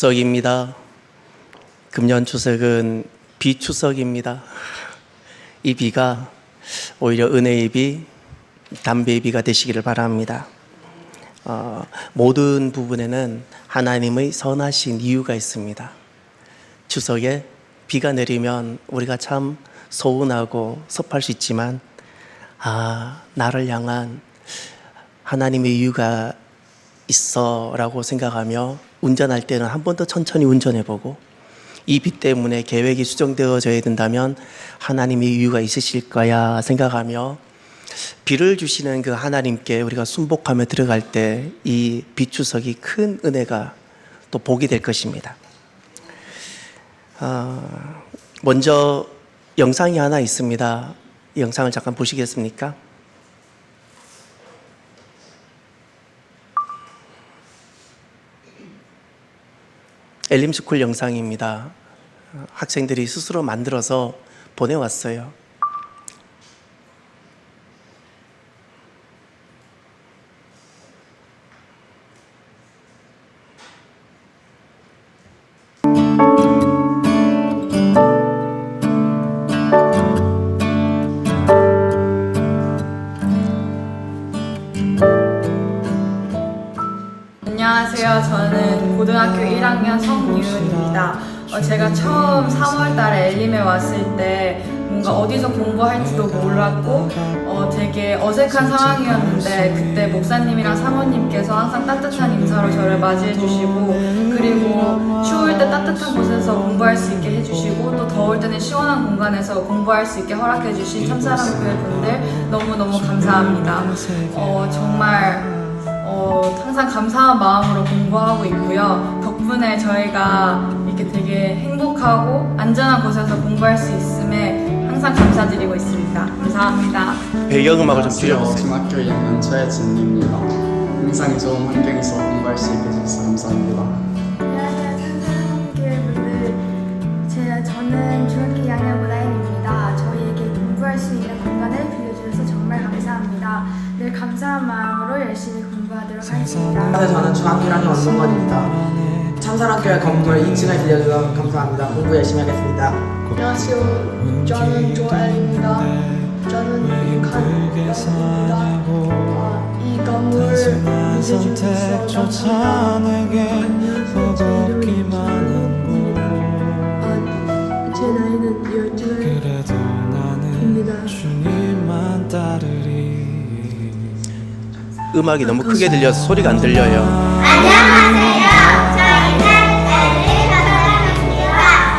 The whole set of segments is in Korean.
추석입니다. 금년 추석은 비추석입니다. 이 비가 오히려 은혜의 비, 담배의 비가 되시기를 바랍니다. 모든 부분에는 하나님의 선하신 이유가 있습니다. 추석에 비가 내리면 우리가 참 서운하고 섭할 수 있지만 나를 향한 하나님의 이유가 있어 라고 생각하며 운전할 때는 한 번 더 천천히 운전해보고 이 비 때문에 계획이 수정되어져야 된다면 하나님의 이유가 있으실 거야 생각하며 비를 주시는 그 하나님께 우리가 순복하며 들어갈 때 이 비추석이 큰 은혜가 또 복이 될 것입니다. 먼저 영상이 하나 있습니다. 이 영상을 잠깐 보시겠습니까? 엘림스쿨 영상입니다. 학생들이 스스로 만들어서 보내왔어요. 안녕하세요. 저는 고등학교 1학년 성유은입니다. 제가 처음 3월 달에 엘림에 왔을 때 뭔가 어디서 공부할지도 몰랐고 되게 어색한 상황이었는데 그때 목사님이랑 사모님께서 항상 따뜻한 인사로 저를 맞이해 주시고 그리고 추울 때 따뜻한 곳에서 공부할 수 있게 해주시고 또 더울 때는 시원한 공간에서 공부할 수 있게 허락해 주신 참사랑교회 분들 너무너무 감사합니다. 정말 항상 감사한 마음으로 공부하고 있고요. 덕분에 저희가 이렇게 되게 행복하고 안전한 곳에서 공부할 수 있음에 항상 감사드리고 있습니다. 감사합니다. 배경음악을 좀 줄여보세요. 중학교 2학년 최진입니다. 항상 좋은 환경에서 공부할 수 있게 해주셔서 감사합니다. 안녕하세요. 참사랑교회 분들. 저는 중학교 2학년 문하인입니다. 저희에게 공부할 수 있는 공간을 빌려주셔서 정말 감사합니다. 늘 감사한 마음으로 열심히 공부하도록 하겠습니다. 안녕하세요. 저는 중학교 1학년 원동건입니다. 참사랑교회 건물 2층을 빌려주셔서 감사합니다. 공부 열심히 하겠습니다. 안녕하세요. 저는 조엘입니다. 저는 6학년입니다. 이 건물 빌려주셔서 감사합니다. 제 나이는 12살입니다. 음악이 너무 크게 들려서 소리가 안 들려요. 안녕하세요. 저희는 엘리가 사랑합니다.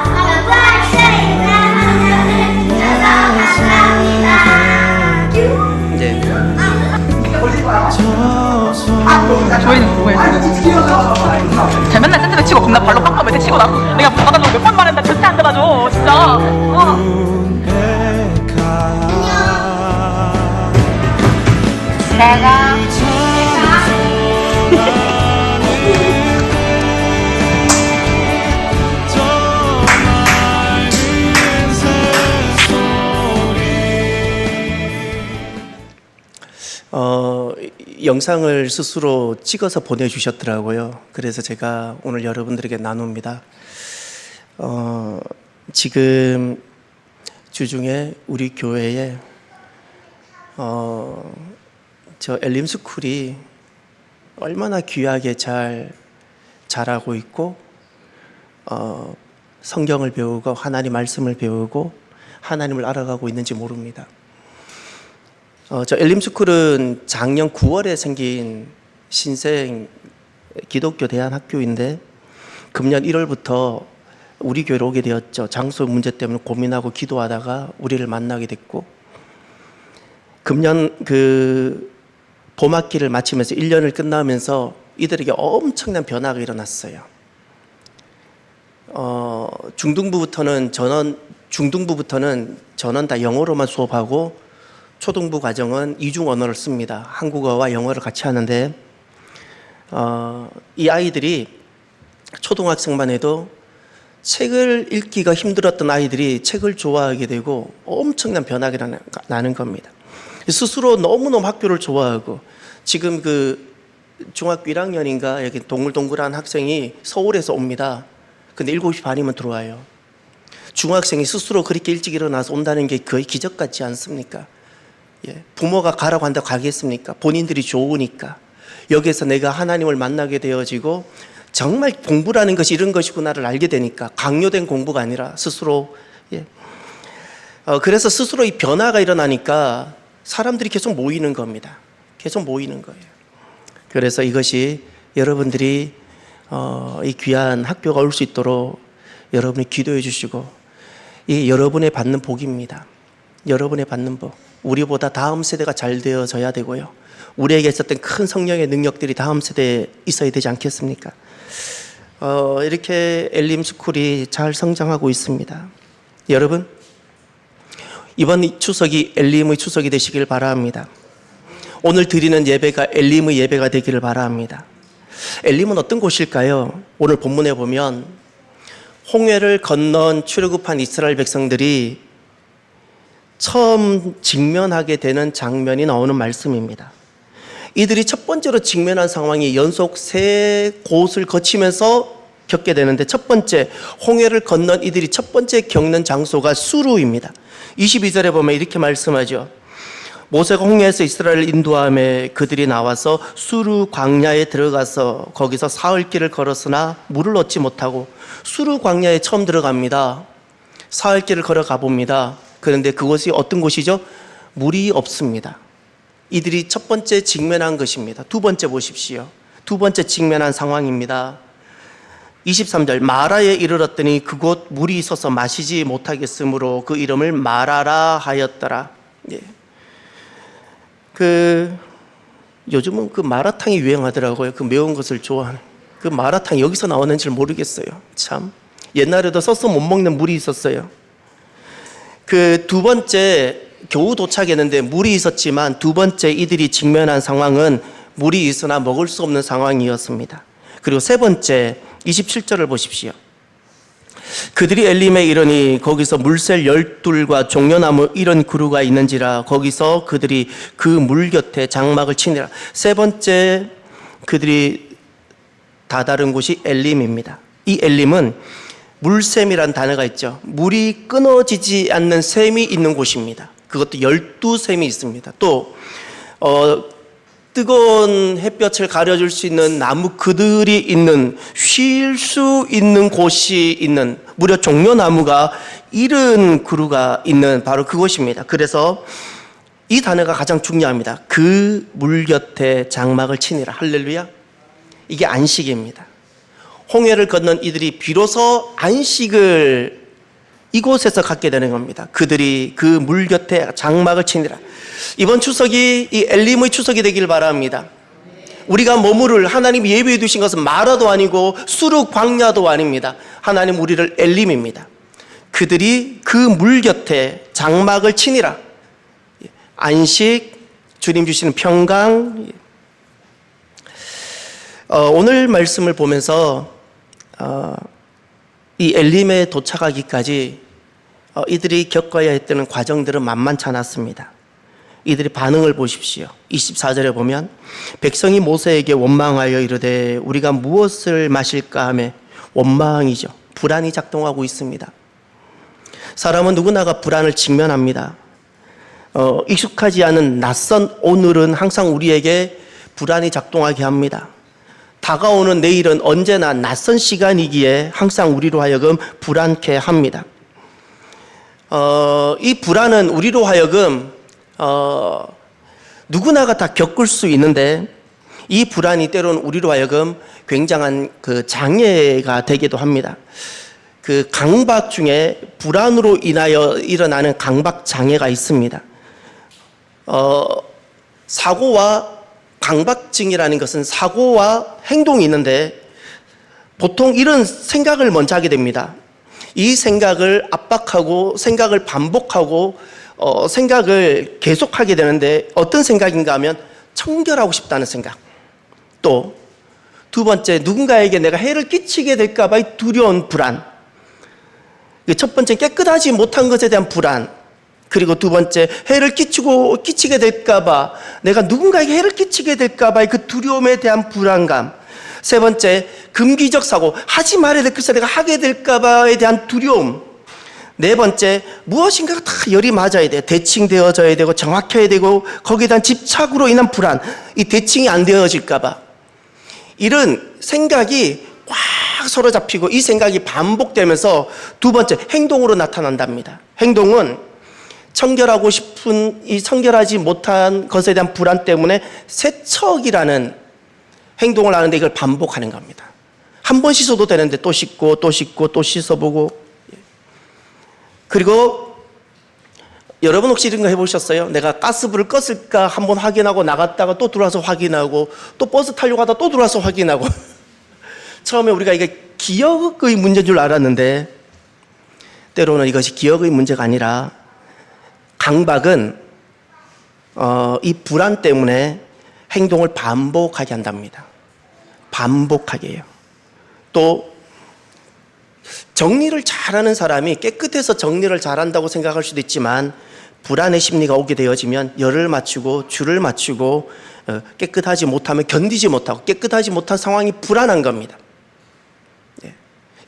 공부할 수 있는 환경을 주셔서 감사합니다. 이제 저희는 뭐해? 잘 맨날 샌드백 치고 겁나 발로 빡빡 매대 치고 나 내가 받아달라고 몇 번 말했는데 절대 안 받아줘 진짜. 내가 영상을 스스로 찍어서 보내주셨더라고요. 그래서 제가 오늘 여러분들에게 나눕니다. 지금 주중에 우리 교회에 저 엘림스쿨이 얼마나 귀하게 잘 자라고 있고 성경을 배우고 하나님 말씀을 배우고 하나님을 알아가고 있는지 모릅니다. 저 엘림스쿨은 작년 9월에 생긴 신생 기독교 대안학교인데 금년 1월부터 우리 교회로 오게 되었죠. 장소 문제 때문에 고민하고 기도하다가 우리를 만나게 됐고 금년 그 봄학기를 마치면서 1년을 끝나면서 이들에게 엄청난 변화가 일어났어요. 중등부부터는 전원 다 영어로만 수업하고 초등부 과정은 이중 언어를 씁니다. 한국어와 영어를 같이 하는데 이 아이들이 초등학생만 해도 책을 읽기가 힘들었던 아이들이 책을 좋아하게 되고 엄청난 변화가 나는 겁니다. 스스로 너무너무 학교를 좋아하고 지금 그 중학교 1학년인가 여기 동글동글한 학생이 서울에서 옵니다. 근데 7시 반이면 들어와요. 중학생이 스스로 그렇게 일찍 일어나서 온다는 게 거의 기적 같지 않습니까? 예, 부모가 가라고 한다고 가겠습니까? 본인들이 좋으니까. 여기에서 내가 하나님을 만나게 되어지고 정말 공부라는 것이 이런 것이구나를 알게 되니까 강요된 공부가 아니라 스스로 그래서 스스로 이 변화가 일어나니까 사람들이 계속 모이는 겁니다. 계속 모이는 거예요. 그래서 이것이 여러분들이 이 귀한 학교가 올 수 있도록 여러분이 기도해 주시고 이 여러분의 받는 복입니다. 여러분의 받는 복. 우리보다 다음 세대가 잘 되어져야 되고요. 우리에게 있었던 큰 성령의 능력들이 다음 세대에 있어야 되지 않겠습니까? 이렇게 엘림스쿨이 잘 성장하고 있습니다. 여러분, 이번 추석이 엘림의 추석이 되시길 바랍니다. 오늘 드리는 예배가 엘림의 예배가 되기를 바랍니다. 엘림은 어떤 곳일까요? 오늘 본문에 보면 홍해를 건넌 출애굽한 이스라엘 백성들이 처음 직면하게 되는 장면이 나오는 말씀입니다. 이들이 첫 번째로 직면한 상황이 연속 3곳을 거치면서 겪게 되는데 첫 번째 홍해를 건넌 이들이 첫 번째 겪는 장소가 수루입니다. 22절에 보면 이렇게 말씀하죠. 모세가 홍해에서 이스라엘을 인도함에 그들이 나와서 수루 광야에 들어가서 거기서 사흘길을 걸었으나 물을 얻지 못하고 수루 광야에 처음 들어갑니다. 사흘길을 걸어가 봅니다. 그런데 그곳이 어떤 곳이죠? 물이 없습니다. 이들이 첫 번째 직면한 것입니다. 두 번째 보십시오. 두 번째 직면한 상황입니다. 23절 마라에 이르렀더니 그곳 물이 있어서 마시지 못하겠으므로 그 이름을 마라라 하였더라. 예. 요즘은 그 마라탕이 유행하더라고요. 그 매운 것을 좋아하는 그 마라탕 여기서 나오는지 모르겠어요. 참 옛날에도 써서 못 먹는 물이 있었어요. 그 두 번째 겨우 도착했는데 물이 있었지만 두 번째 이들이 직면한 상황은 물이 있으나 먹을 수 없는 상황이었습니다. 그리고 세 번째 27절을 보십시오. 그들이 엘림에 이르니 거기서 물새 12과 종려나무 이런 그루가 있는지라 거기서 그들이 그 물 곁에 장막을 치니라. 세 번째 그들이 다다른 곳이 엘림입니다. 이 엘림은 물샘이란 단어가 있죠. 물이 끊어지지 않는 샘이 있는 곳입니다. 그것도 12샘이 있습니다. 또 뜨거운 햇볕을 가려줄 수 있는 나무 그들이 있는 쉴 수 있는 곳이 있는 무려 종려나무가 70그루가 있는 바로 그곳입니다. 그래서 이 단어가 가장 중요합니다. 그 물 곁에 장막을 치니라. 할렐루야. 이게 안식입니다. 홍해를 건넌 이들이 비로소 안식을 이곳에서 갖게 되는 겁니다. 그들이 그 물 곁에 장막을 치니라. 이번 추석이 이 엘림의 추석이 되길 바랍니다. 우리가 머무를 하나님이 예비해 두신 것은 마라도 아니고 수르 광야도 아닙니다. 하나님 우리를 엘림입니다. 그들이 그 물 곁에 장막을 치니라. 안식, 주님 주시는 평강. 오늘 말씀을 보면서 이 엘림에 도착하기까지 이들이 겪어야 했던 과정들은 만만치 않았습니다. 이들의 반응을 보십시오. 24절에 보면 백성이 모세에게 원망하여 이르되 우리가 무엇을 마실까 하며 원망이죠. 불안이 작동하고 있습니다. 사람은 누구나가 불안을 직면합니다. 익숙하지 않은 낯선 오늘은 항상 우리에게 불안이 작동하게 합니다. 다가오는 내일은 언제나 낯선 시간이기에 항상 우리로 하여금 불안케 합니다. 이 불안은 우리로 하여금 누구나가 다 겪을 수 있는데 이 불안이 때로는 우리로 하여금 굉장한 그 장애가 되기도 합니다. 그 강박 중에 불안으로 인하여 일어나는 강박 장애가 있습니다. 사고와 강박증이라는 것은 사고와 행동이 있는데 보통 이런 생각을 먼저 하게 됩니다. 이 생각을 압박하고 생각을 반복하고 생각을 계속하게 되는데 어떤 생각인가 하면 청결하고 싶다는 생각. 또 두 번째 누군가에게 내가 해를 끼치게 될까 봐의 두려운 불안. 첫 번째 깨끗하지 못한 것에 대한 불안. 그리고 두 번째, 해를 끼치게 될까봐, 내가 누군가에게 해를 끼치게 될까봐의 그 두려움에 대한 불안감. 세 번째, 금기적 사고, 하지 말아야 될 것을 내가 하게 될까봐에 대한 두려움. 네 번째, 무엇인가가 다 열이 맞아야 돼. 대칭되어져야 되고 정확해야 되고 거기에 대한 집착으로 인한 불안, 이 대칭이 안 되어질까봐. 이런 생각이 꽉 서로 잡히고 이 생각이 반복되면서 두 번째, 행동으로 나타난답니다. 행동은 청결하고 싶은 이 청결하지 못한 것에 대한 불안 때문에 세척이라는 행동을 하는데 이걸 반복하는 겁니다. 한 번 씻어도 되는데 또 씻고 또 씻고 또 씻어보고. 그리고 여러분 혹시 이런 거 해보셨어요? 내가 가스불을 껐을까 한번 확인하고 나갔다가 또 들어와서 확인하고 또 버스 타려고 하다 또 들어와서 확인하고. 처음에 우리가 이게 기억의 문제인 줄 알았는데 때로는 이것이 기억의 문제가 아니라 강박은 이 불안 때문에 행동을 반복하게 한답니다. 반복하게 해요. 또 정리를 잘하는 사람이 깨끗해서 정리를 잘한다고 생각할 수도 있지만 불안의 심리가 오게 되어지면 열을 맞추고 줄을 맞추고 깨끗하지 못하면 견디지 못하고 깨끗하지 못한 상황이 불안한 겁니다.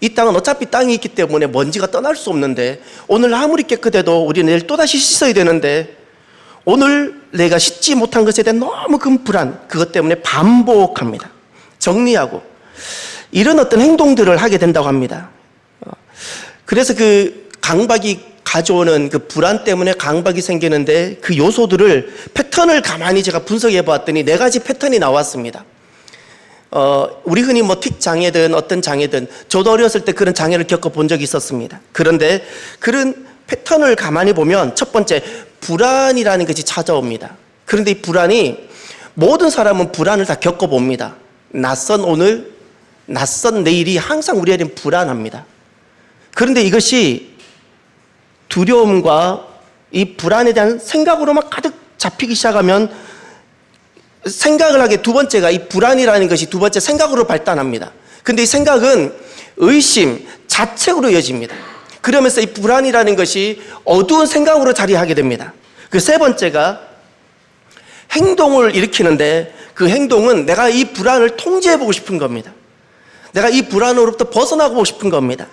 이 땅은 어차피 땅이 있기 때문에 먼지가 떠날 수 없는데 오늘 아무리 깨끗해도 우리 내일 또다시 씻어야 되는데 오늘 내가 씻지 못한 것에 대한 너무 큰 불안, 그것 때문에 반복합니다. 정리하고 이런 어떤 행동들을 하게 된다고 합니다. 그래서 그 강박이 가져오는 그 불안 때문에 강박이 생기는데 그 요소들을 패턴을 가만히 제가 분석해 보았더니 4가지 패턴이 나왔습니다. 우리 흔히 뭐 틱 장애든 어떤 장애든 저도 어렸을 때 그런 장애를 겪어본 적이 있었습니다. 그런데 그런 패턴을 가만히 보면 첫 번째, 불안이라는 것이 찾아옵니다. 그런데 이 불안이 모든 사람은 불안을 다 겪어봅니다. 낯선 오늘, 낯선 내일이 항상 우리에게는 불안합니다. 그런데 이것이 두려움과 이 불안에 대한 생각으로만 가득 잡히기 시작하면 생각을 하게 두 번째가 이 불안이라는 것이 두 번째 생각으로 발단합니다. 근데 이 생각은 의심, 자책으로 이어집니다. 그러면서 이 불안이라는 것이 어두운 생각으로 자리하게 됩니다. 그 세 번째가 행동을 일으키는데 그 행동은 내가 이 불안을 통제해보고 싶은 겁니다. 내가 이 불안으로부터 벗어나고 싶은 겁니다.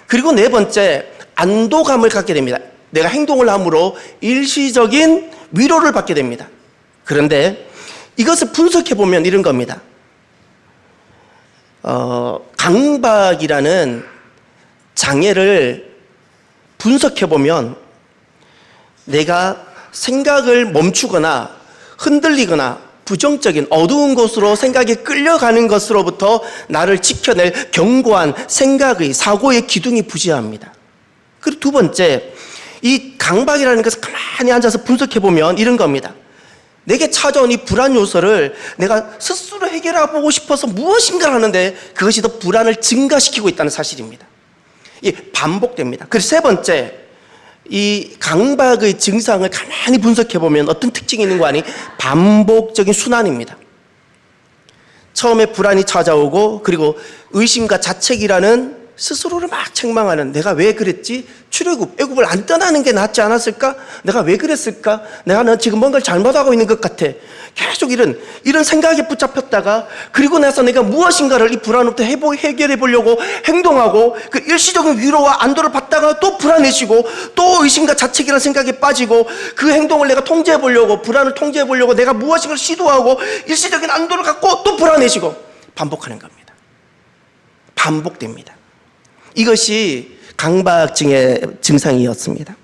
그리고 네 번째, 안도감을 갖게 됩니다. 내가 행동을 함으로 일시적인 위로를 받게 됩니다. 그런데 이것을 분석해보면 이런 겁니다. 강박이라는 장애를 분석해보면 내가 생각을 멈추거나 흔들리거나 부정적인 어두운 곳으로 생각이 끌려가는 것으로부터 나를 지켜낼 견고한 생각의 사고의 기둥이 부재합니다. 그리고 두 번째, 이 강박이라는 것을 가만히 앉아서 분석해보면 이런 겁니다. 내게 찾아온 이 불안 요소를 내가 스스로 해결해보고 싶어서 무엇인가 하는데 그것이 더 불안을 증가시키고 있다는 사실입니다. 이게 반복됩니다. 그리고 세 번째, 이 강박의 증상을 가만히 분석해보면 어떤 특징이 있는 거 아니? 반복적인 순환입니다. 처음에 불안이 찾아오고 그리고 의심과 자책이라는 스스로를 막 책망하는, 내가 왜 그랬지? 출애굽, 애굽을 안 떠나는 게 낫지 않았을까? 내가 왜 그랬을까? 내가 지금 뭔가를 잘못하고 있는 것 같아. 계속 이런 생각에 붙잡혔다가 그리고 나서 내가 무엇인가를 이 불안부터 해결해 보려고 행동하고 그 일시적인 위로와 안도를 받다가 또 불안해지고 또 의심과 자책이라는 생각에 빠지고 그 행동을 내가 통제해 보려고, 불안을 통제해 보려고 내가 무엇인가를 시도하고 일시적인 안도를 갖고 또 불안해지고 반복하는 겁니다. 반복됩니다. 이것이 강박증의 증상이었습니다.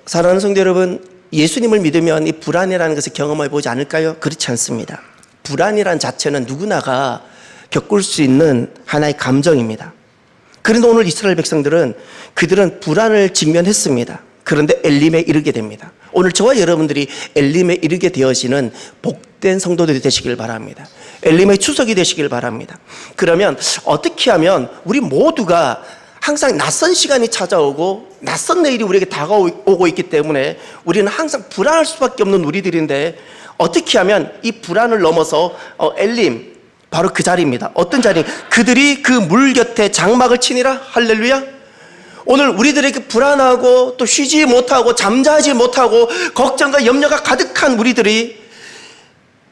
사랑하는 성도 여러분, 예수님을 믿으면 이 불안이라는 것을 경험해 보지 않을까요? 그렇지 않습니다. 불안이라는 자체는 누구나가 겪을 수 있는 하나의 감정입니다. 그런데 오늘 이스라엘 백성들은 그들은 불안을 직면했습니다. 그런데 엘림에 이르게 됩니다. 오늘 저와 여러분들이 엘림에 이르게 되어지는 복된 성도들이 되시길 바랍니다. 엘림의 추석이 되시길 바랍니다. 그러면 어떻게 하면 우리 모두가 항상 낯선 시간이 찾아오고 낯선 내일이 우리에게 다가오고 있기 때문에 우리는 항상 불안할 수밖에 없는 우리들인데 어떻게 하면 이 불안을 넘어서 엘림, 바로 그 자리입니다. 어떤 자리? 그들이 그 물 곁에 장막을 치니라. 할렐루야. 오늘 우리들에게 불안하고 또 쉬지 못하고 잠자지 못하고 걱정과 염려가 가득한 우리들이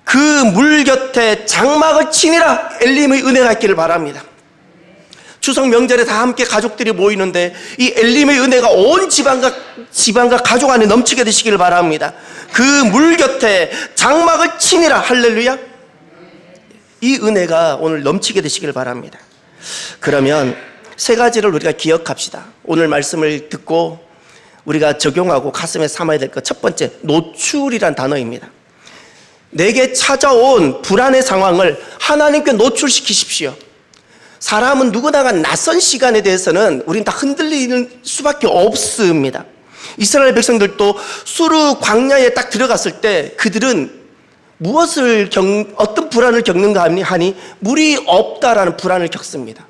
그 물 곁에 장막을 치니라 엘림의 은혜가 있기를 바랍니다. 추석 명절에 다 함께 가족들이 모이는데 이 엘림의 은혜가 온 집안과 가족 안에 넘치게 되시기를 바랍니다. 그 물 곁에 장막을 치니라. 할렐루야. 이 은혜가 오늘 넘치게 되시기를 바랍니다. 그러면 세 가지를 우리가 기억합시다. 오늘 말씀을 듣고 우리가 적용하고 가슴에 삼아야 될 것, 첫 번째, 노출이란 단어입니다. 내게 찾아온 불안의 상황을 하나님께 노출시키십시오. 사람은 누구나가 낯선 시간에 대해서는 우리는 다 흔들리는 수밖에 없습니다. 이스라엘 백성들도 수르 광야에 딱 들어갔을 때 그들은 어떤 불안을 겪는가 하니 물이 없다라는 불안을 겪습니다.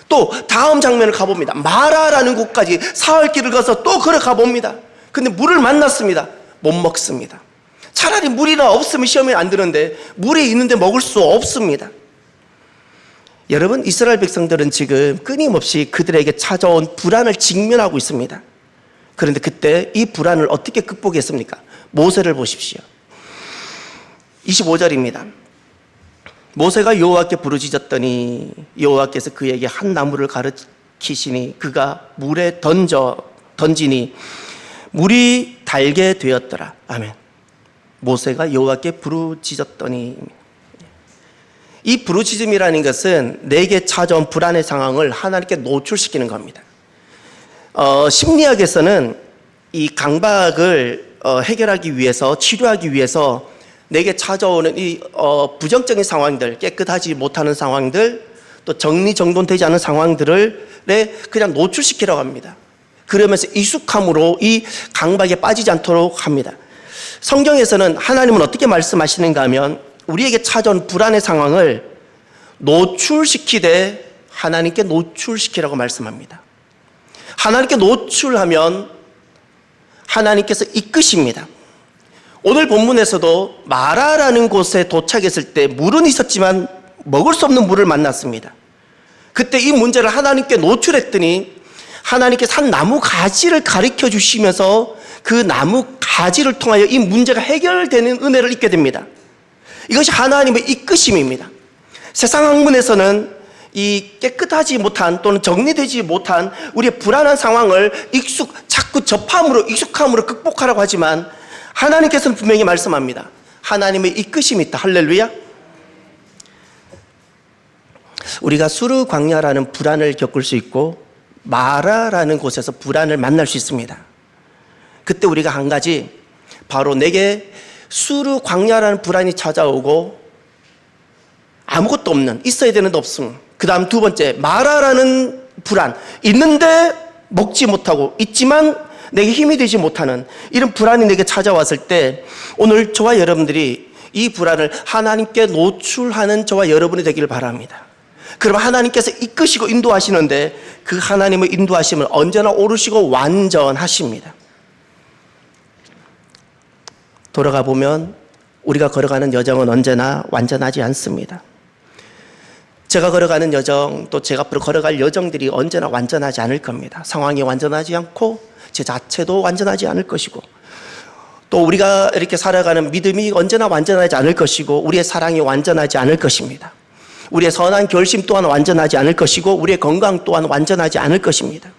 또 다음 장면을 가봅니다. 마라라는 곳까지 사흘 길을 가서 또 걸어가 봅니다. 근데 물을 만났습니다. 못 먹습니다. 차라리 물이나 없으면 시험에 안 드는데 물이 있는데 먹을 수 없습니다. 여러분, 이스라엘 백성들은 지금 끊임없이 그들에게 찾아온 불안을 직면하고 있습니다. 그런데 그때 이 불안을 어떻게 극복했습니까? 모세를 보십시오. 25절입니다. 모세가 여호와께 부르짖었더니 여호와께서 그에게 한 나무를 가르치시니 그가 물에 던지니 물이 달게 되었더라. 아멘. 모세가 여호와께 부르짖었더니, 이 부르짖음이라는 것은 내게 찾아온 불안의 상황을 하나님께 노출시키는 겁니다. 심리학에서는 이 강박을 해결하기 위해서, 치료하기 위해서 내게 찾아오는 이 부정적인 상황들, 깨끗하지 못하는 상황들, 또 정리정돈되지 않은 상황들을 그냥 노출시키라고 합니다. 그러면서 익숙함으로 이 강박에 빠지지 않도록 합니다. 성경에서는 하나님은 어떻게 말씀하시는가 하면 우리에게 찾아온 불안의 상황을 노출시키되 하나님께 노출시키라고 말씀합니다. 하나님께 노출하면 하나님께서 이끄십니다. 오늘 본문에서도 마라라는 곳에 도착했을 때 물은 있었지만 먹을 수 없는 물을 만났습니다. 그때 이 문제를 하나님께 노출했더니 하나님께서 한 나무 가지를 가르쳐 주시면서 그 나무 가지를 통하여 이 문제가 해결되는 은혜를 잊게 됩니다. 이것이 하나님의 이끄심입니다. 세상 학문에서는 이 깨끗하지 못한 또는 정리되지 못한 우리의 불안한 상황을 자꾸 접함으로, 익숙함으로 극복하라고 하지만 하나님께서는 분명히 말씀합니다. 하나님의 이끄심이 있다. 할렐루야. 우리가 수르 광야라는 불안을 겪을 수 있고 마라라는 곳에서 불안을 만날 수 있습니다. 그때 우리가 한 가지, 바로 내게 수르 광야라는 불안이 찾아오고 아무것도 없는, 있어야 되는데 없음. 그 다음 두 번째, 마라라는 불안, 있는데 먹지 못하고, 있지만 내게 힘이 되지 못하는 이런 불안이 내게 찾아왔을 때 오늘 저와 여러분들이 이 불안을 하나님께 노출하는 저와 여러분이 되기를 바랍니다. 그럼 하나님께서 이끄시고 인도하시는데 그 하나님의 인도하심을 언제나 오르시고 완전하십니다. 돌아가 보면 우리가 걸어가는 여정은 언제나 완전하지 않습니다. 제가 걸어가는 여정, 또 제가 앞으로 걸어갈 여정들이 언제나 완전하지 않을 겁니다. 상황이 완전하지 않고 제 자체도 완전하지 않을 것이고, 또 우리가 이렇게 살아가는 믿음이 언제나 완전하지 않을 것이고, 우리의 사랑이 완전하지 않을 것입니다. 우리의 선한 결심 또한 완전하지 않을 것이고, 우리의 건강 또한 완전하지 않을 것입니다.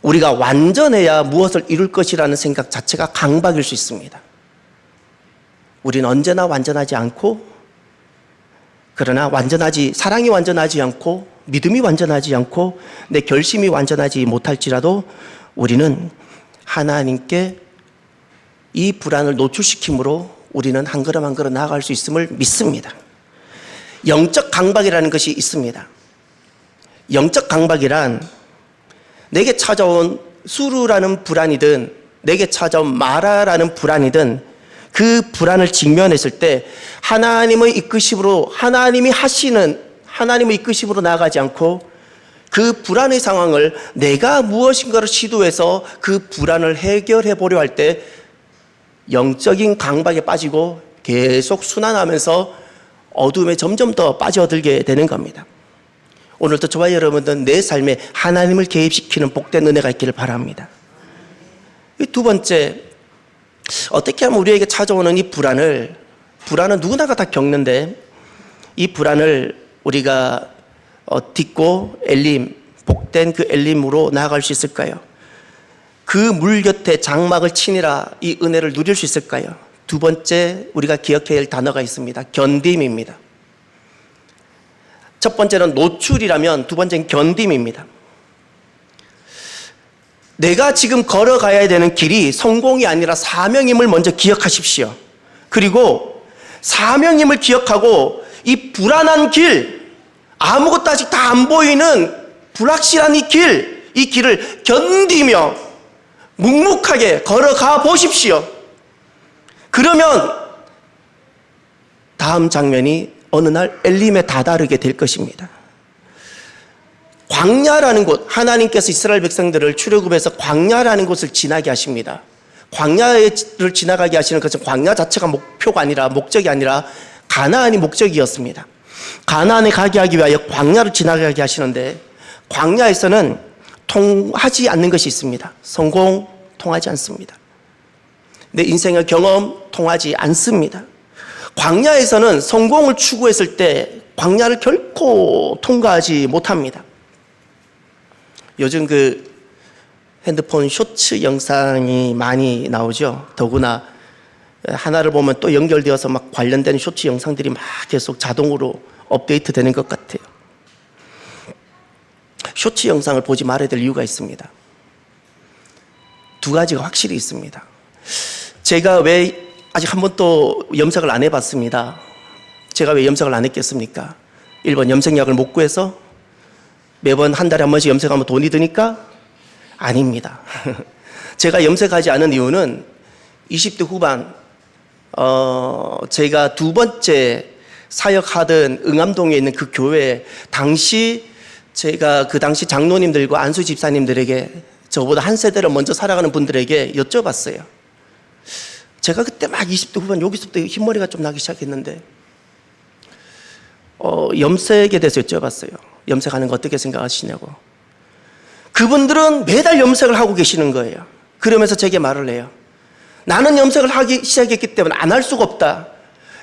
우리가 완전해야 무엇을 이룰 것이라는 생각 자체가 강박일 수 있습니다. 우리는 언제나 완전하지 않고, 그러나 사랑이 완전하지 않고, 믿음이 완전하지 않고, 내 결심이 완전하지 못할지라도 우리는 하나님께 이 불안을 노출시킴으로 우리는 한 걸음 한 걸음 나아갈 수 있음을 믿습니다. 영적 강박이라는 것이 있습니다. 영적 강박이란 내게 찾아온 수르라는 불안이든 내게 찾아온 마라라는 불안이든 그 불안을 직면했을 때 하나님의 이끄심으로, 하나님의 이끄심으로 나아가지 않고 그 불안의 상황을 내가 무엇인가를 시도해서 그 불안을 해결해 보려 할 때 영적인 강박에 빠지고 계속 순환하면서 어둠에 점점 더 빠져들게 되는 겁니다. 오늘도 저와 여러분들 내 삶에 하나님을 개입시키는 복된 은혜가 있기를 바랍니다. 두 번째, 어떻게 하면 우리에게 찾아오는 이 불안은 누구나가 다 겪는데 이 불안을 우리가 딛고 엘림, 복된 그 엘림으로 나아갈 수 있을까요? 그 물 곁에 장막을 치니라 이 은혜를 누릴 수 있을까요? 두 번째 우리가 기억해야 할 단어가 있습니다. 견딤입니다. 첫 번째는 노출이라면 두 번째는 견딤입니다. 내가 지금 걸어가야 되는 길이 성공이 아니라 사명임을 먼저 기억하십시오. 그리고 사명임을 기억하고 이 불안한 길, 아무것도 아직 다 안 보이는 불확실한 이 길을 견디며 묵묵하게 걸어가 보십시오. 그러면 다음 장면이 어느 날 엘림에 다다르게 될 것입니다. 광야라는 곳, 하나님께서 이스라엘 백성들을 출애굽해서 광야라는 곳을 지나게 하십니다. 광야를 지나가게 하시는 것은 광야 자체가 목적이 아니라 가나안이 목적이었습니다. 가나안에 가게 하기 위하여 광야를 지나가게 하시는데 광야에서는 통하지 않는 것이 있습니다. 성공 통하지 않습니다. 내 인생의 경험 통하지 않습니다. 광야에서는 성공을 추구했을 때 광야를 결코 통과하지 못합니다. 요즘 그 핸드폰 쇼츠 영상이 많이 나오죠. 더구나 하나를 보면 또 연결되어서 막 관련된 쇼츠 영상들이 막 계속 자동으로 업데이트 되는 것 같아요. 쇼츠 영상을 보지 말아야 될 이유가 있습니다. 두 가지가 확실히 있습니다. 제가 왜 아직 한 번도 염색을 안 해봤습니다. 제가 왜 염색을 안 했겠습니까? 1번 염색약을 못 구해서? 매번 한 달에 한 번씩 염색하면 돈이 드니까? 아닙니다. 제가 염색하지 않은 이유는 20대 후반 제가 두 번째 사역하던 응암동에 있는 그 교회 제가 그 당시 장로님들과 안수 집사님들에게 저보다 한 세대를 먼저 살아가는 분들에게 여쭤봤어요. 제가 그때 막 20대 후반 여기서부터 흰머리가 좀 나기 시작했는데 염색에 대해서 여쭤봤어요. 염색하는 거 어떻게 생각하시냐고. 그분들은 매달 염색을 하고 계시는 거예요. 그러면서 제게 말을 해요. 나는 염색을 하기 시작했기 때문에 안 할 수가 없다.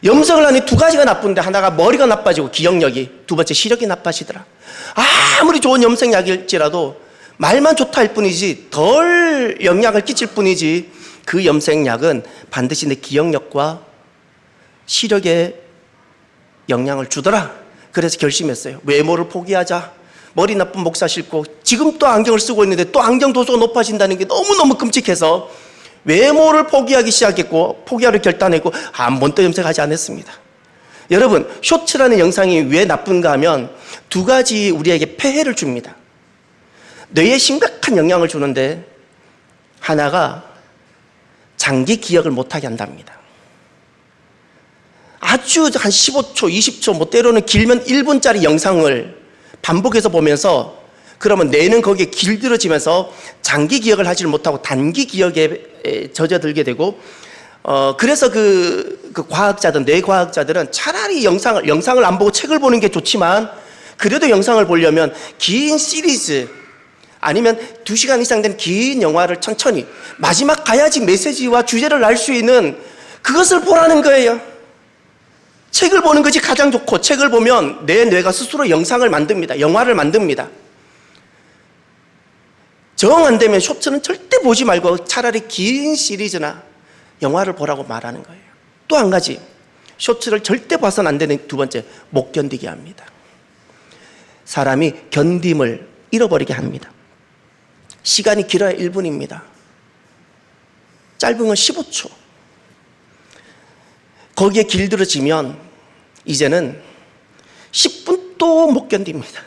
염색을 하니 두 가지가 나쁜데 하나가 머리가 나빠지고 기억력이, 두 번째 시력이 나빠지더라. 아무리 좋은 염색약일지라도 말만 좋다 할 뿐이지 덜 영향을 끼칠 뿐이지 그 염색약은 반드시 내 기억력과 시력에 영향을 주더라. 그래서 결심했어요. 외모를 포기하자. 머리 나쁜 목사 싫고 지금 또 안경을 쓰고 있는데 또 안경 도수가 높아진다는 게 너무너무 끔찍해서 외모를 포기하기 시작했고 포기하려 결단했고 한 번도 염색하지 않았습니다. 여러분, 쇼츠라는 영상이 왜 나쁜가 하면 두 가지 우리에게 폐해를 줍니다. 뇌에 심각한 영향을 주는데 하나가 장기 기억을 못하게 한답니다. 아주 한 15초, 20초, 뭐 때로는 길면 1분짜리 영상을 반복해서 보면서 그러면 뇌는 거기에 길들어지면서 장기 기억을 하지를 못하고 단기 기억에 젖어들게 되고 그래서 그 과학자들, 뇌과학자들은 차라리 영상을 안 보고 책을 보는 게 좋지만 그래도 영상을 보려면 긴 시리즈 아니면 2시간 이상 된 긴 영화를 천천히 마지막 가야지 메시지와 주제를 알 수 있는 그것을 보라는 거예요. 책을 보는 것이 가장 좋고 책을 보면 내 뇌가 스스로 영상을 만듭니다. 영화를 만듭니다. 정 안 되면 쇼츠는 절대 보지 말고 차라리 긴 시리즈나 영화를 보라고 말하는 거예요. 또 한 가지, 쇼츠를 절대 봐서는 안 되는 두 번째, 못 견디게 합니다. 사람이 견딤을 잃어버리게 합니다. 시간이 길어야 1분입니다. 짧은 건 15초. 거기에 길들어지면 이제는 10분도 못 견딥니다.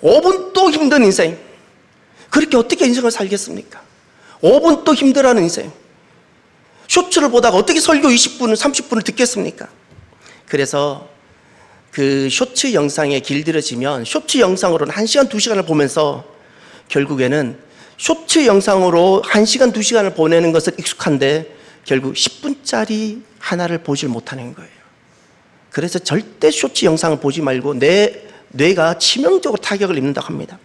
5분도 힘든 인생. 그렇게 어떻게 인생을 살겠습니까? 5분도 힘들어하는 인생. 쇼츠를 보다가 어떻게 설교 20분, 30분을 듣겠습니까? 그래서 그 쇼츠 영상에 길들여지면 쇼츠 영상으로는 1시간, 2시간을 보면서 결국에는 쇼츠 영상으로 1시간, 2시간을 보내는 것은 익숙한데 결국 10분짜리 하나를 보질 못하는 거예요. 그래서 절대 쇼츠 영상을 보지 말고 내 뇌가 치명적으로 타격을 입는다고 합니다.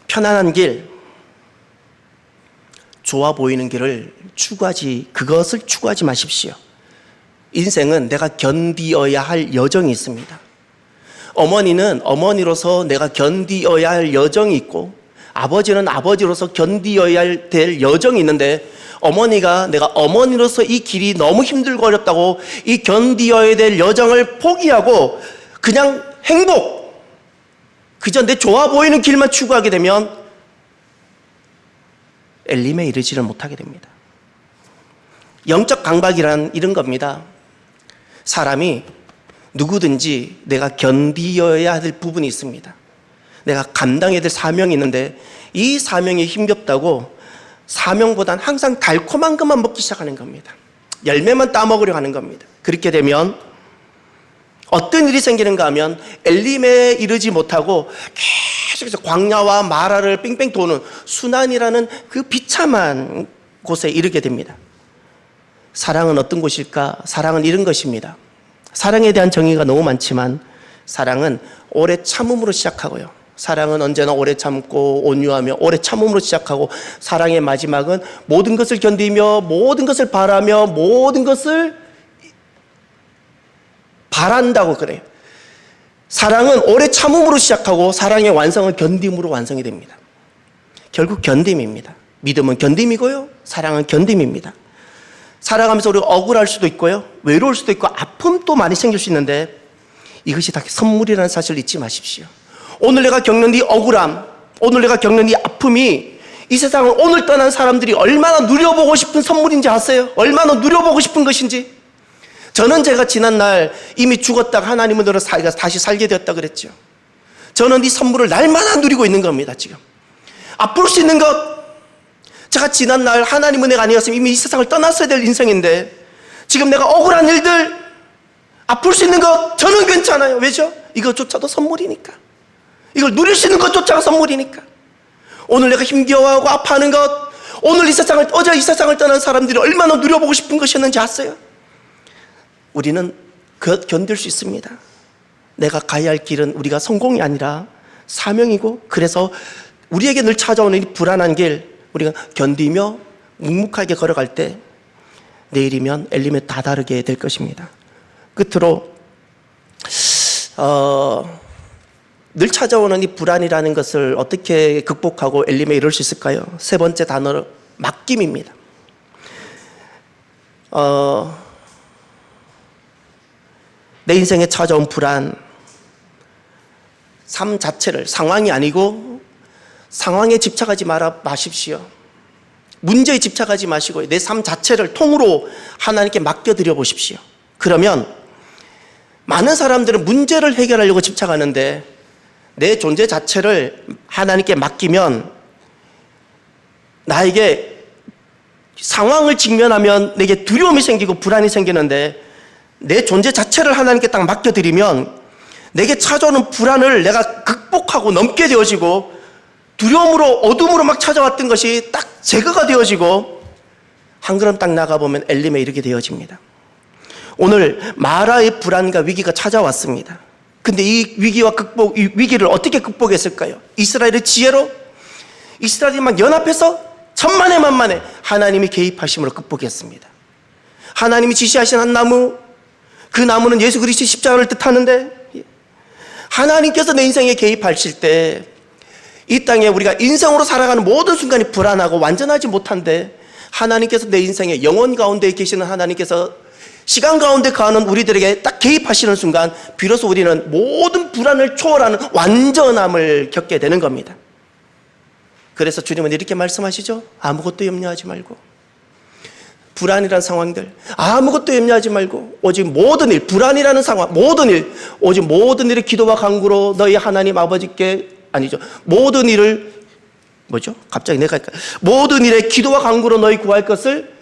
편안한 길, 좋아 보이는 길을 그것을 추구하지 마십시오. 인생은 내가 견디어야 할 여정이 있습니다. 어머니는 어머니로서 내가 견디어야 할 여정이 있고, 아버지는 아버지로서 견디어야 될 여정이 있는데, 어머니가 내가 어머니로서 이 길이 너무 힘들고 어렵다고 이 견디어야 될 여정을 포기하고 그냥 행복, 그저 내 좋아 보이는 길만 추구하게 되면 엘림에 이르지를 못하게 됩니다. 영적 강박이란 이런 겁니다. 사람이 누구든지 내가 견디어야 될 부분이 있습니다. 내가 감당해야 될 사명이 있는데 이 사명이 힘겹다고 사명보단 항상 달콤한 것만 먹기 시작하는 겁니다. 열매만 따먹으려 하는 겁니다. 그렇게 되면 어떤 일이 생기는가 하면 엘림에 이르지 못하고 계속해서 광야와 마라를 뺑뺑 도는 순환이라는 그 비참한 곳에 이르게 됩니다. 사랑은 어떤 곳일까? 사랑은 이런 것입니다. 사랑에 대한 정의가 너무 많지만 사랑은 오래 참음으로 시작하고요. 사랑은 언제나 오래 참고 온유하며 오래 참음으로 시작하고, 사랑의 마지막은 모든 것을 견디며 모든 것을 바라며 모든 것을 바란다고 그래요. 사랑은 오래 참음으로 시작하고 사랑의 완성은 견딤으로 완성이 됩니다. 결국 견딤입니다. 믿음은 견딤이고요, 사랑은 견딤입니다. 살아가면서 우리가 억울할 수도 있고요, 외로울 수도 있고 아픔도 많이 생길 수 있는데 이것이 다 선물이라는 사실을 잊지 마십시오. 오늘 내가 겪는 이 억울함, 오늘 내가 겪는 이 아픔이 이 세상을 오늘 떠난 사람들이 얼마나 누려보고 싶은 선물인지 아세요? 얼마나 누려보고 싶은 것인지. 저는 제가 지난날 이미 죽었다가 하나님의 은혜로 다시 살게 되었다 그랬죠. 저는 이 선물을 날마다 누리고 있는 겁니다. 지금 아플 수 있는 것, 제가 지난날 하나님의 은혜가 아니었으면 이미 이 세상을 떠났어야 될 인생인데 지금 내가 억울한 일들, 아플 수 있는 것, 저는 괜찮아요. 왜죠? 이것조차도 선물이니까. 이걸 누릴 수 있는 것조차가 선물이니까. 오늘 내가 힘겨워하고 아파하는 것, 오늘 어제 이 세상을 떠난 사람들이 얼마나 누려보고 싶은 것이었는지 아세요? 우리는 견딜 수 있습니다. 내가 가야 할 길은 우리가 성공이 아니라 사명이고, 그래서 우리에게 늘 찾아오는 이 불안한 길, 우리가 견디며 묵묵하게 걸어갈 때 내일이면 엘림에 다다르게 될 것입니다. 끝으로 늘 찾아오는 이 불안이라는 것을 어떻게 극복하고 엘림에 이룰 수 있을까요? 세 번째 단어는 맡김입니다. 내 인생에 찾아온 불안, 삶 자체를, 상황이 아니고 상황에 집착하지 마십시오. 문제에 집착하지 마시고 내 삶 자체를 통으로 하나님께 맡겨드려 보십시오. 그러면 많은 사람들은 문제를 해결하려고 집착하는데 내 존재 자체를 하나님께 맡기면, 나에게 상황을 직면하면 내게 두려움이 생기고 불안이 생기는데 내 존재 자체를 하나님께 딱 맡겨드리면 내게 찾아오는 불안을 내가 극복하고 넘게 되어지고, 두려움으로 어둠으로 막 찾아왔던 것이 딱 제거가 되어지고 한 걸음 딱 나가보면 엘림에 이르게 되어집니다. 오늘 마라의 불안과 위기가 찾아왔습니다. 근데 이 위기를 어떻게 극복했을까요? 이스라엘의 지혜로, 이스라엘이 막 연합해서 천만에 만만에 하나님이 개입하심으로 극복했습니다. 하나님이 지시하신 한 나무, 그 나무는 예수 그리스도의 십자가를 뜻하는데, 하나님께서 내 인생에 개입하실 때 이 땅에 우리가 인생으로 살아가는 모든 순간이 불안하고 완전하지 못한데, 하나님께서 내 인생에 영혼 가운데 계시는 하나님께서 시간 가운데 거하는 우리들에게 딱 개입하시는 순간 비로소 우리는 모든 불안을 초월하는 완전함을 겪게 되는 겁니다. 그래서 주님은 이렇게 말씀하시죠. 아무것도 염려하지 말고, 불안이라는 상황들 아무것도 염려하지 말고 오직 모든 일, 불안이라는 상황, 모든 일, 오직 모든 일을 기도와 간구로 너희 하나님 아버지께, 아니죠, 모든 일을 갑자기 내가 모든 일에 기도와 간구로 너희 구할 것을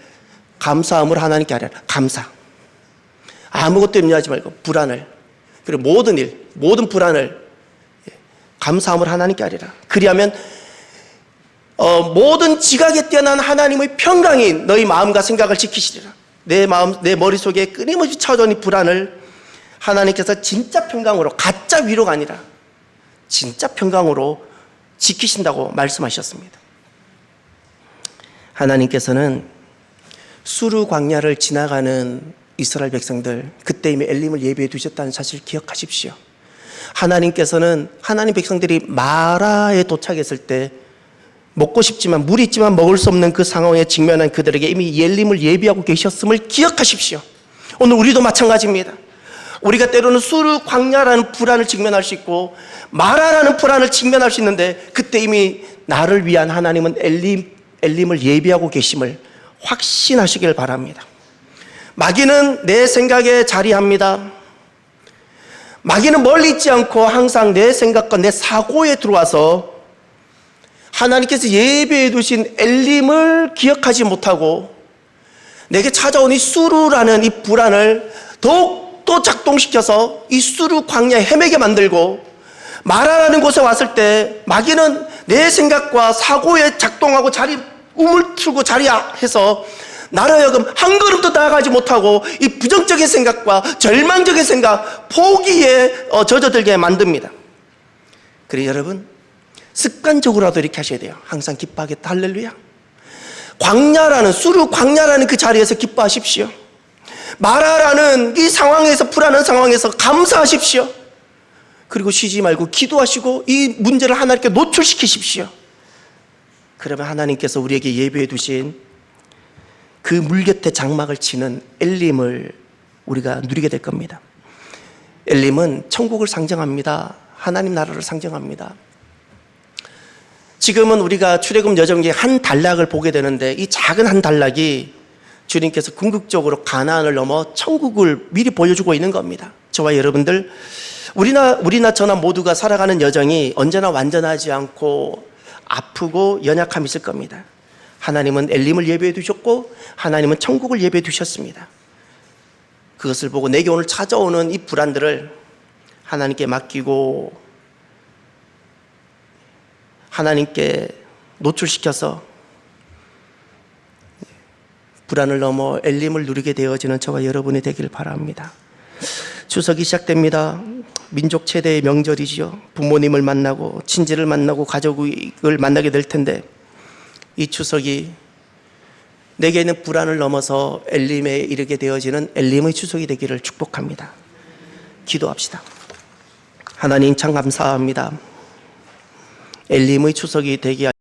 감사함으로 하나님께 하라. 감사. 아무것도 염려하지 말고 불안을, 그리고 모든 일, 모든 불안을 감사함으로 하나님께 하리라. 그리하면 모든 지각에 뛰어난 하나님의 평강이 너희 마음과 생각을 지키시리라. 내 마음, 내 머릿속에 끊임없이 찾아온 이 불안을 하나님께서 진짜 평강으로, 가짜 위로가 아니라 진짜 평강으로 지키신다고 말씀하셨습니다. 하나님께서는 수르 광야를 지나가는 이스라엘 백성들, 그때 이미 엘림을 예비해 두셨다는 사실 기억하십시오. 하나님께서는 하나님 백성들이 마라에 도착했을 때 먹고 싶지만 물이 있지만 먹을 수 없는 그 상황에 직면한 그들에게 이미 엘림을 예비하고 계셨음을 기억하십시오. 오늘 우리도 마찬가지입니다. 우리가 때로는 수르 광야라는 불안을 직면할 수 있고 마라라는 불안을 직면할 수 있는데 그때 이미 나를 위한 하나님은 엘림을 예비하고 계심을 확신하시길 바랍니다. 마귀는 내 생각에 자리합니다. 마귀는 멀리 있지 않고 항상 내 생각과 내 사고에 들어와서 하나님께서 예비해 두신 엘림을 기억하지 못하고 내게 찾아온 이 수르라는 이 불안을 더욱더 작동시켜서 이 수르 광야에 헤매게 만들고 마라라는 곳에 왔을 때 마귀는 내 생각과 사고에 작동하고 우물틀고 자리해서 나를 하여금 한 걸음도 나아가지 못하고 이 부정적인 생각과 절망적인 생각, 포기에 젖어들게 만듭니다. 그래서 여러분 습관적으로라도 이렇게 하셔야 돼요. 항상 기뻐하겠다. 할렐루야. 수르 광야라는 그 자리에서 기뻐하십시오. 마라라는 이 상황에서, 불안한 상황에서 감사하십시오. 그리고 쉬지 말고 기도하시고 이 문제를 하나님께 노출시키십시오. 그러면 하나님께서 우리에게 예비해 두신 그 물곁에 장막을 치는 엘림을 우리가 누리게 될 겁니다. 엘림은 천국을 상징합니다. 하나님 나라를 상징합니다. 지금은 우리가 출애굽 여정기의 한 단락을 보게 되는데 이 작은 한 단락이 주님께서 궁극적으로 가나안을 넘어 천국을 미리 보여주고 있는 겁니다. 저와 여러분들, 우리나 저나 모두가 살아가는 여정이 언제나 완전하지 않고 아프고 연약함이 있을 겁니다. 하나님은 엘림을 예배해 두셨고 하나님은 천국을 예배해 두셨습니다. 그것을 보고 내게 오늘 찾아오는 이 불안들을 하나님께 맡기고 하나님께 노출시켜서 불안을 넘어 엘림을 누리게 되어지는 저와 여러분이 되길 바랍니다. 추석이 시작됩니다. 민족 최대의 명절이지요. 부모님을 만나고 친지를 만나고 가족을 만나게 될 텐데 이 추석이 내게 있는 불안을 넘어서 엘림에 이르게 되어지는 엘림의 추석이 되기를 축복합니다. 기도합시다. 하나님 참 감사합니다. 엘림의 추석이 되게